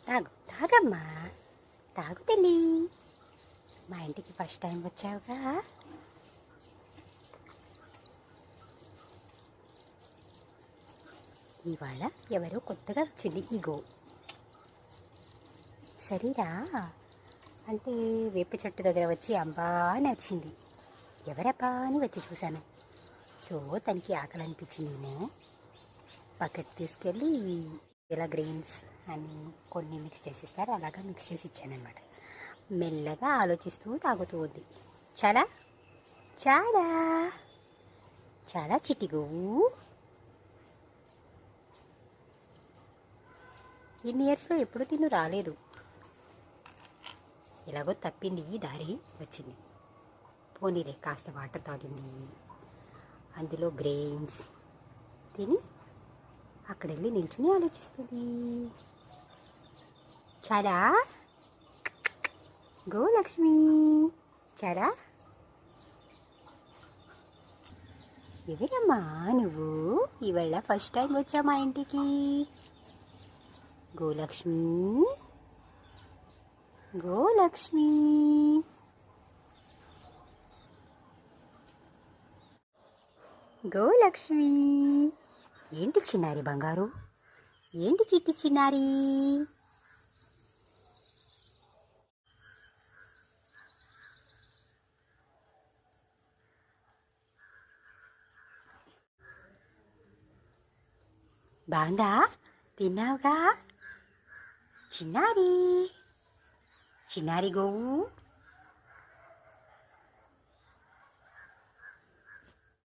తాగు తాగమ్మా, తాగు తల్లి. మా ఇంటికి ఫస్ట్ టైం వచ్చావుగా. ఇవాళ ఎవరో కొత్తగా వచ్చింది. ఇగో సరేరా అంటే వేప చెట్టు దగ్గర వచ్చి అంబా నచ్చింది. ఎవరబ్బా అని వచ్చి చూశాను. సో తనకి ఆకలి అనిపించిందేమో. బకెట్ తీసుకెళ్ళి ఇలా గ్రెయిన్స్ అని కొన్ని మిక్స్ చేసి ఇస్తారు, అలాగా మిక్స్ చేసి ఇచ్చానమాట. మెల్లగా ఆలోచిస్తూ తాగుతూ ఉంది. చాలా చాలా చాలా చిటిగు. ఇన్ని ఇయర్స్లో ఎప్పుడు తిను రాలేదు. ఎలాగో తప్పింది, ఈ దారి వచ్చింది. పోనీలే కాస్త వాటర్ తాగింది, అందులో గ్రెయిన్స్ తిని అక్కడ వెళ్ళి నిల్చుని ఆలోచిస్తుంది. చాలా గో లక్ష్మి. చాలా ఎవరమ్మా నువ్వు? ఇవాళ ఫస్ట్ టైం వచ్చా మా ఇంటికి. గోలక్ష్మి గోలక్ష్మి. గోలక్ష్మి ఏంటి చిన్నారి బంగారు? ఏంటి చిట్టి చిన్నారి? బాగుందా? తిన్నావుగా చిన్నారి? చిన్నారి గోవు